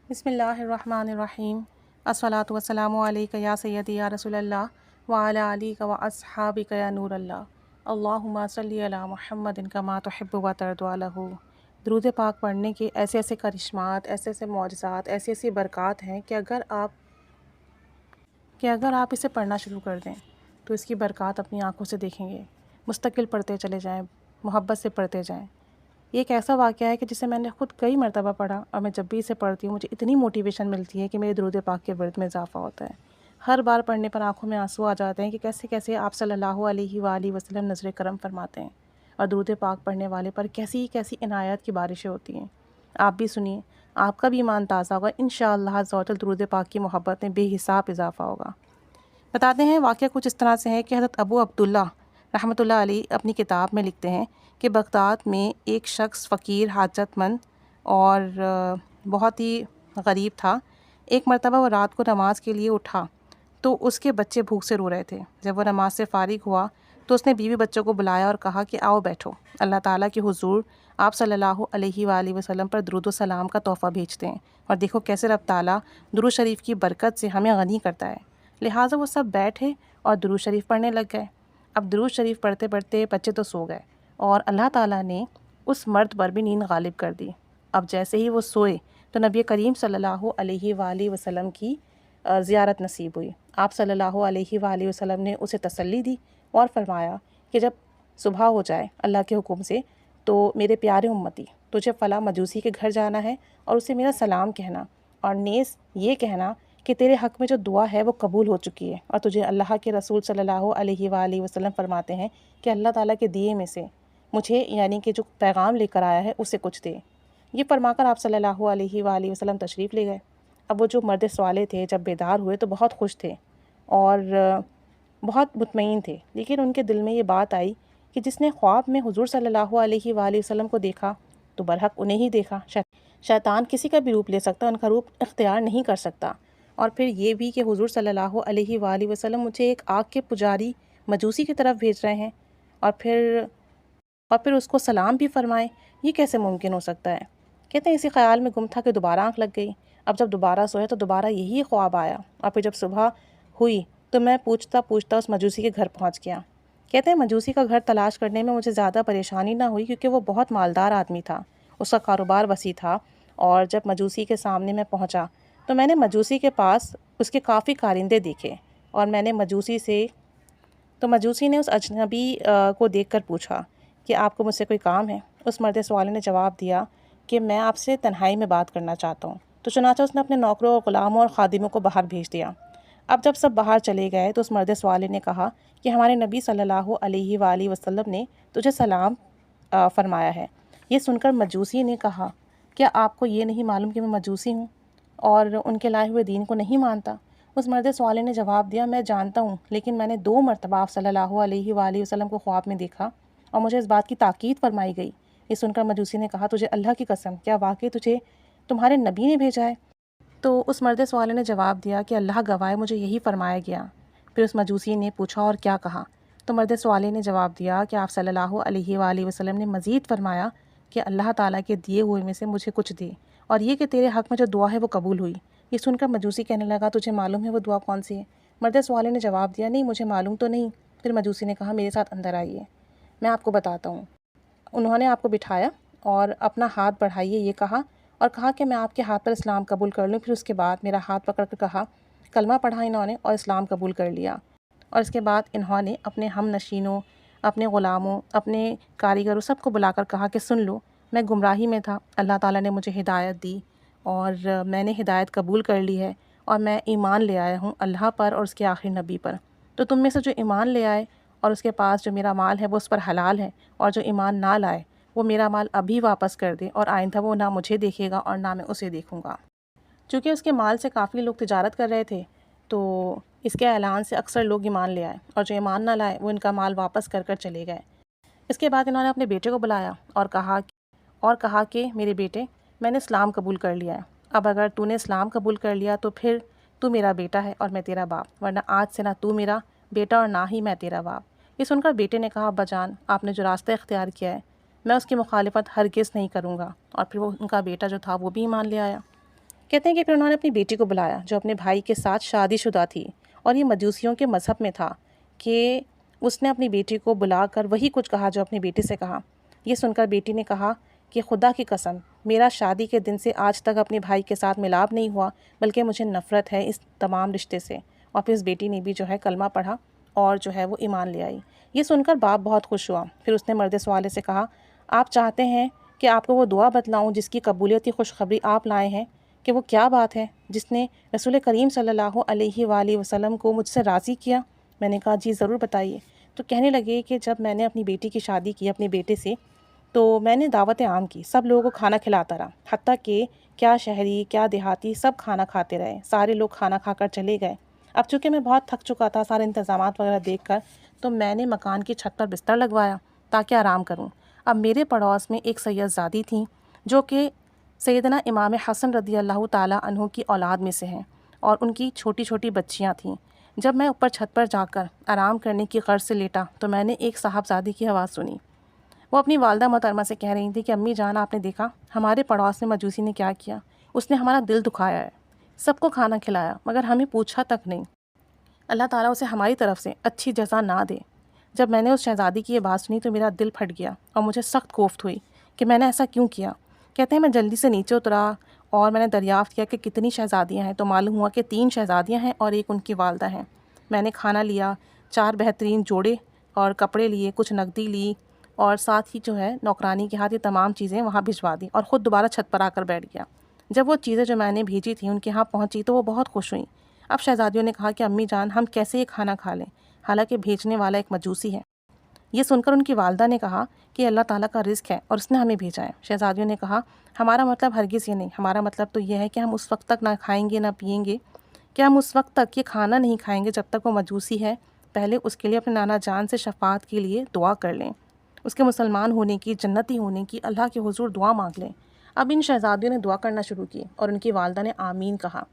بسم اللہ الرحمن الرحیم الصلاۃ والسلام علیک یا سیدی یا رسول اللہ وعلی آلک و اصحابک یا نور اللہ اللہم صلی علی محمد کما تحب و ترضی عنہ۔ درود پاک پڑھنے کے ایسے ایسے کرشمات، ایسے ایسے معجزات، ایسی ایسی برکات ہیں کہ اگر آپ اسے پڑھنا شروع کر دیں تو اس کی برکات اپنی آنکھوں سے دیکھیں گے۔ مستقل پڑھتے چلے جائیں، محبت سے پڑھتے جائیں۔ یہ ایک ایسا واقعہ ہے کہ جسے میں نے خود کئی مرتبہ پڑھا، اور میں جب بھی اسے پڑھتی ہوں مجھے اتنی موٹیویشن ملتی ہے کہ میرے درود پاک کے ورد میں اضافہ ہوتا ہے۔ ہر بار پڑھنے پر آنکھوں میں آنسو آ جاتے ہیں کہ کیسے کیسے آپ صلی اللہ علیہ وآلہ وسلم نظر کرم فرماتے ہیں، اور درود پاک پڑھنے والے پر کیسی کیسی عنایت کی بارشیں ہوتی ہیں۔ آپ بھی سنیے، آپ کا بھی ایمان تازہ ہوگا، انشاءاللہ عز و جل درود پاک کی محبت میں بے حساب اضافہ ہوگا۔ بتاتے ہیں واقعہ کچھ اس طرح سے ہے کہ حضرت ابو عبداللہ رحمۃ اللہ علیہ اپنی کتاب میں لکھتے ہیں کہ بغداد میں ایک شخص فقیر، حاجت مند اور بہت ہی غریب تھا۔ ایک مرتبہ وہ رات کو نماز کے لیے اٹھا تو اس کے بچے بھوک سے رو رہے تھے۔ جب وہ نماز سے فارغ ہوا تو اس نے بیوی بچوں کو بلایا اور کہا کہ آؤ بیٹھو، اللہ تعالیٰ کے حضور آپ صلی اللہ علیہ وآلہ وسلم پر درود و سلام کا تحفہ بھیجتے ہیں، اور دیکھو کیسے رب تعالیٰ درود شریف کی برکت سے ہمیں غنی کرتا ہے۔ لہٰذا وہ سب بیٹھے اور درود شریف پڑھنے لگ گئے۔ اب درود شریف پڑھتے پڑھتے بچے تو سو گئے، اور اللہ تعالیٰ نے اس مرد پر بھی نیند غالب کر دی۔ اب جیسے ہی وہ سوئے تو نبی کریم صلی اللہ علیہ وآلہ وسلم کی زیارت نصیب ہوئی۔ آپ صلی اللہ علیہ وآلہ وسلم نے اسے تسلی دی اور فرمایا کہ جب صبح ہو جائے اللہ کے حکم سے تو میرے پیارے امتی، تجھے فلاں مجوسی کے گھر جانا ہے اور اسے میرا سلام کہنا، اور نیز یہ کہنا کہ تیرے حق میں جو دعا ہے وہ قبول ہو چکی ہے، اور تجھے اللہ کے رسول صلی اللہ علیہ وآلہ وسلم فرماتے ہیں کہ اللہ تعالیٰ کے دیے میں سے مجھے یعنی کہ جو پیغام لے کر آیا ہے اسے کچھ دے۔ یہ فرما کر آپ صلی اللہ علیہ وآلہ وسلم تشریف لے گئے۔ اب وہ جو مرد سوالے تھے جب بیدار ہوئے تو بہت خوش تھے اور بہت مطمئن تھے، لیکن ان کے دل میں یہ بات آئی کہ جس نے خواب میں حضور صلی اللہ علیہ وآلہ وسلم کو دیکھا تو برحق انہیں ہی دیکھا۔ شیطان کسی کا بھی روپ لے سکتا، ان کا روپ اختیار نہیں کر سکتا۔ اور پھر یہ بھی کہ حضور صلی اللہ علیہ وآلہ وسلم مجھے ایک آگ کے پجاری مجوسی کی طرف بھیج رہے ہیں، اور پھر اس کو سلام بھی فرمائیں، یہ کیسے ممکن ہو سکتا ہے؟ کہتے ہیں اسی خیال میں گم تھا کہ دوبارہ آنکھ لگ گئی۔ اب جب دوبارہ سویا تو دوبارہ یہی خواب آیا، اور پھر جب صبح ہوئی تو میں پوچھتا پوچھتا اس مجوسی کے گھر پہنچ گیا۔ کہتے ہیں مجوسی کا گھر تلاش کرنے میں مجھے زیادہ پریشانی نہ ہوئی، کیونکہ وہ بہت مالدار آدمی تھا، اس کا کاروبار وسیع تھا۔ اور جب مجوسی کے سامنے میں پہنچا تو میں نے مجوسی کے پاس اس کے کافی کارندے دیکھے، اور میں نے مجوسی نے اس اجنبی کو دیکھ کر پوچھا کہ آپ کو مجھ سے کوئی کام ہے؟ اس مرد سوالے نے جواب دیا کہ میں آپ سے تنہائی میں بات کرنا چاہتا ہوں۔ تو چنانچہ اس نے اپنے نوکروں اور غلاموں اور خادموں کو باہر بھیج دیا۔ اب جب سب باہر چلے گئے تو اس مرد سوالے نے کہا کہ ہمارے نبی صلی اللہ علیہ وآلہ وسلم نے تجھے سلام فرمایا ہے۔ یہ سن کر مجوسی نے کہا کیا آپ کو یہ نہیں معلوم کہ میں مجوسی ہوں اور ان کے لائے ہوئے دین کو نہیں مانتا؟ اس مرد سوالے نے جواب دیا میں جانتا ہوں، لیکن میں نے 2 مرتبہ آپ صلی اللہ علیہ وآلہ وسلم کو خواب میں دیکھا اور مجھے اس بات کی تاکید فرمائی گئی۔ یہ سن کر مجوسی نے کہا تجھے اللہ کی قسم کیا واقعی تجھے تمہارے نبی نے بھیجا ہے؟ تو اس مرد سوالے نے جواب دیا کہ اللہ گواہ مجھے یہی فرمایا گیا۔ پھر اس مجوسی نے پوچھا اور کیا کہا؟ تو مرد سوالے نے جواب دیا کہ آپ صلی اللہ علیہ وآلہ وسلم نے مزید فرمایا کہ اللہ تعالیٰ کے دیے ہوئے میں سے مجھے کچھ دے، اور یہ کہ تیرے حق میں جو دعا ہے وہ قبول ہوئی۔ یہ سن کر مجوسی کہنے لگا تجھے معلوم ہے وہ دعا کون سی ہے؟ مرد سوالے نے جواب دیا نہیں مجھے معلوم تو نہیں۔ پھر مجوسی نے کہا میرے ساتھ اندر آئیے، میں آپ کو بتاتا ہوں۔ انہوں نے آپ کو بٹھایا اور اپنا ہاتھ بڑھائیے یہ کہا، اور کہا کہ میں آپ کے ہاتھ پر اسلام قبول کر لوں۔ پھر اس کے بعد میرا ہاتھ پکڑ کر کہا، کلمہ پڑھا انہوں نے اور اسلام قبول کر لیا۔ اور اس کے بعد انہوں نے اپنے ہم نشینوں، اپنے غلاموں، اپنے کاریگروں سب کو بلا کر کہا کہ سن لو، میں گمراہی میں تھا، اللہ تعالیٰ نے مجھے ہدایت دی اور میں نے ہدایت قبول کر لی ہے، اور میں ایمان لے آیا ہوں اللہ پر اور اس کے آخری نبی پر۔ تو تم میں سے جو ایمان لے آئے اور اس کے پاس جو میرا مال ہے وہ اس پر حلال ہے، اور جو ایمان نہ لائے وہ میرا مال ابھی واپس کر دے، اور آئندہ وہ نہ مجھے دیکھے گا اور نہ میں اسے دیکھوں گا۔ چونکہ اس کے مال سے کافی لوگ تجارت کر رہے تھے تو اس کے اعلان سے اکثر لوگ ایمان لے آئے، اور جو ایمان نہ لائے وہ ان کا مال واپس کر چلے گئے۔ اس کے بعد انہوں نے اپنے بیٹے کو بلایا اور کہا کہ میرے بیٹے میں نے اسلام قبول کر لیا ہے، اب اگر تو نے اسلام قبول کر لیا تو پھر تو میرا بیٹا ہے اور میں تیرا باپ، ورنہ آج سے نہ تو میرا بیٹا اور نہ ہی میں تیرا باپ۔ یہ سن کر بیٹے نے کہا ابا جان آپ نے جو راستہ اختیار کیا ہے میں اس کی مخالفت ہرگز نہیں کروں گا، اور پھر وہ ان کا بیٹا جو تھا وہ بھی ایمان لے آیا۔ کہتے ہیں کہ پھر انہوں نے اپنی بیٹی کو بلایا جو اپنے بھائی کے ساتھ شادی شدہ تھی، اور یہ مجوسیوں کے مذہب میں تھا کہ اس نے اپنی بیٹی کو بلا کر وہی کچھ کہا جو اپنی بیٹی سے کہا۔ یہ سن کر بیٹی نے کہا کہ خدا کی قسم، میرا شادی کے دن سے آج تک اپنے بھائی کے ساتھ ملاپ نہیں ہوا، بلکہ مجھے نفرت ہے اس تمام رشتے سے۔ اور پھر اس بیٹی نے بھی جو ہے کلمہ پڑھا اور جو ہے وہ ایمان لے آئی۔ یہ سن کر باپ بہت خوش ہوا۔ پھر اس نے مرد سوالے سے کہا، آپ چاہتے ہیں کہ آپ کو وہ دعا بتلاؤں جس کی قبولیت کی خوشخبری آپ لائے ہیں، کہ وہ کیا بات ہے جس نے رسول کریم صلی اللہ علیہ وآلہ وسلم کو مجھ سے راضی کیا؟ میں نے کہا جی ضرور بتائیے۔ تو کہنے لگے کہ جب میں نے اپنی بیٹی کی شادی کی اپنے بیٹے سے، تو میں نے دعوت عام کی، سب لوگوں کو کھانا کھلاتا رہا، حتیٰ کہ کیا شہری کیا دیہاتی سب کھانا کھاتے رہے، سارے لوگ کھانا کھا کر چلے گئے۔ اب چونکہ میں بہت تھک چکا تھا سارے انتظامات وغیرہ دیکھ کر، تو میں نے مکان کی چھت پر بستر لگوایا تاکہ آرام کروں۔ اب میرے پڑوس میں ایک سید زادی تھیں جو کہ سیدنا امام حسن رضی اللہ تعالیٰ عنہ کی اولاد میں سے ہیں، اور ان کی چھوٹی چھوٹی بچیاں تھیں۔ جب میں اوپر چھت پر جا کر آرام کرنے کی غرض سے لیٹا تو میں نے ایک صاحبزادی کی آواز سنی۔ وہ اپنی والدہ محترمہ سے کہہ رہی تھی کہ امی جان، آپ نے دیکھا ہمارے پڑوس میں مجوسی نے کیا کیا؟ اس نے ہمارا دل دکھایا ہے، سب کو کھانا کھلایا مگر ہمیں پوچھا تک نہیں۔ اللہ تعالیٰ اسے ہماری طرف سے اچھی جزا نہ دے۔ جب میں نے اس شہزادی کی یہ بات سنی تو میرا دل پھٹ گیا اور مجھے سخت کوفت ہوئی کہ میں نے ایسا کیوں کیا۔ کہتے ہیں میں جلدی سے نیچے اترا اور میں نے دریافت کیا کہ کتنی شہزادیاں ہیں، تو معلوم ہوا کہ 3 شہزادیاں ہیں اور ایک ان کی والدہ ہیں۔ میں نے کھانا لیا، 4 بہترین جوڑے اور کپڑے لیے، کچھ نقدی لی، اور ساتھ ہی جو ہے نوکرانی کے ہاتھ یہ تمام چیزیں وہاں بھجوا دی، اور خود دوبارہ چھت پر آ کر بیٹھ گیا۔ جب وہ چیزیں جو میں نے بھیجی تھیں ان کے ہاں پہنچی تو وہ بہت خوش ہوئیں۔ اب شہزادیوں نے کہا کہ امی جان، ہم کیسے یہ کھانا کھا لیں، حالانکہ بھیجنے والا ایک مجوسی ہے۔ یہ سن کر ان کی والدہ نے کہا کہ اللہ تعالیٰ کا رزق ہے اور اس نے ہمیں بھیجا ہے۔ شہزادیوں نے کہا ہمارا مطلب ہرگز یہ نہیں، ہمارا مطلب تو یہ ہے کہ ہم اس وقت تک نہ کھائیں گے نہ پئیں گے، کہ ہم اس وقت تک یہ کھانا نہیں کھائیں گے جب تک وہ مجوسی ہے، پہلے اس کے لیے اپنے نانا جان سے شفاعت کے لیے دعا کر لیں، اس کے مسلمان ہونے کی، جنتی ہونے کی اللہ کے حضور دعا مانگ لیں۔ اب ان شہزادیوں نے دعا کرنا شروع کی اور ان کی والدہ نے آمین کہا۔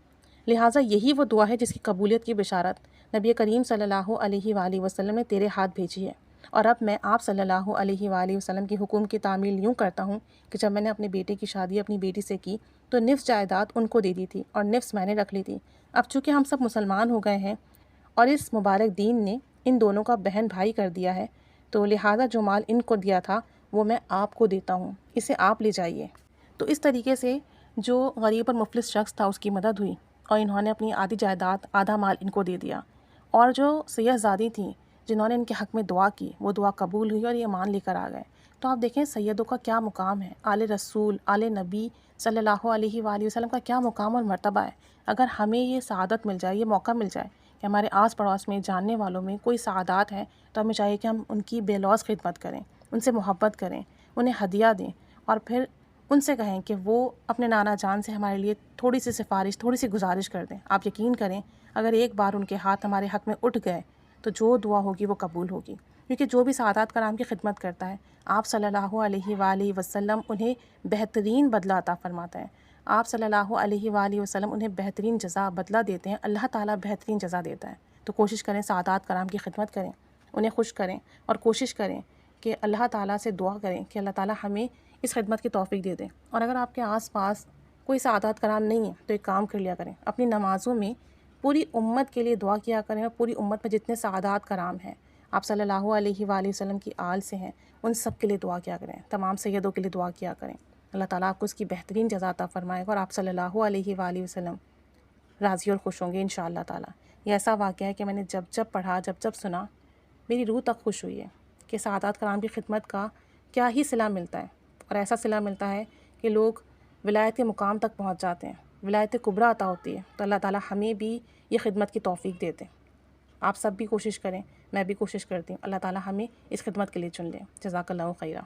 لہٰذا یہی وہ دعا ہے جس کی قبولیت کی بشارت نبی کریم صلی اللہ علیہ وآلہ وسلم نے تیرے ہاتھ بھیجی ہے، اور اب میں آپ صلی اللہ علیہ وآلہ وسلم کی حکم کی تعمیل یوں کرتا ہوں کہ جب میں نے اپنے بیٹے کی شادی اپنی بیٹی سے کی تو نصف جائیداد ان کو دے دی تھی اور نصف میں نے رکھ لی تھی۔ اب چونکہ ہم سب مسلمان ہو گئے ہیں اور اس مبارک دین نے ان دونوں کا بہن بھائی کر دیا ہے، تو لہٰذا جو مال ان کو دیا تھا وہ میں آپ کو دیتا ہوں، اسے آپ لے جائیے۔ تو اس طریقے سے جو غریب اور مفلس شخص تھا اس کی مدد ہوئی، اور انہوں نے اپنی آدھی جائیداد آدھا مال ان کو دے دیا۔ اور جو سید زادی تھیں جنہوں نے ان کے حق میں دعا کی، وہ دعا قبول ہوئی اور یہ ایمان لے کر آ گئے۔ تو آپ دیکھیں سیدوں کا کیا مقام ہے، آل رسول، آل نبی صلی اللہ علیہ وآلہ وسلم کا کیا مقام اور مرتبہ ہے۔ اگر ہمیں یہ سعادت مل جائے، یہ موقع مل جائے کہ ہمارے آس پڑوس میں جاننے والوں میں کوئی سعادات ہیں، تو ہمیں چاہیے کہ ہم ان کی بے لوث خدمت کریں، ان سے محبت کریں، انہیں ہدیہ دیں، اور پھر ان سے کہیں کہ وہ اپنے نانا جان سے ہمارے لیے تھوڑی سی سفارش، تھوڑی سی گزارش کر دیں۔ آپ یقین کریں اگر ایک بار ان کے ہاتھ ہمارے حق میں اٹھ گئے تو جو دعا ہوگی وہ قبول ہوگی، کیونکہ جو بھی سعادات کرام کی خدمت کرتا ہے آپ صلی اللہ علیہ وآلہ وسلم انہیں بہترین بدلہ عطا فرماتا ہے۔ آپ صلی اللہ علیہ وآلہ وسلم انہیں بہترین جزا بدلہ دیتے ہیں، اللہ تعالیٰ بہترین جزا دیتا ہے۔ تو کوشش کریں سعادات کرام کی خدمت کریں، انہیں خوش کریں، اور کوشش کریں کہ اللہ تعالیٰ سے دعا کریں کہ اللہ تعالیٰ ہمیں اس خدمت کی توفیق دے دیں۔ اور اگر آپ کے آس پاس کوئی سعادات کرام نہیں ہے تو ایک کام کر لیا کریں، اپنی نمازوں میں پوری امت کے لیے دعا کیا کریں، اور پوری امت میں جتنے سعادات کرام ہیں، آپ صلی اللہ علیہ وآلہ وسلم کی آل سے ہیں، ان سب کے لیے دعا کیا کریں، تمام سیدوں کے لیے دعا کیا کریں۔ اللہ تعالیٰ آپ کو اس کی بہترین جزا عطا فرمائے گا، اور آپ صلی اللہ علیہ وآلہ وسلم راضی اور خوش ہوں گے انشاءاللہ تعالیٰ۔ یہ ایسا واقعہ ہے کہ میں نے جب جب پڑھا، جب جب سنا، میری روح تک خوش ہوئی ہے کہ سعادات کرام کی خدمت کا کیا ہی صلہ ملتا ہے، اور ایسا صلہ ملتا ہے کہ لوگ ولایت کے مقام تک پہنچ جاتے ہیں، ولایت کبریٰ عطا ہوتی ہے۔ تو اللہ تعالیٰ ہمیں بھی یہ خدمت کی توفیق دیتے ہیں۔ آپ سب بھی کوشش کریں، میں بھی کوشش کرتی ہوں، اللہ تعالیٰ ہمیں اس خدمت کے لیے چن لیں۔ جزاک اللہ خیرہ۔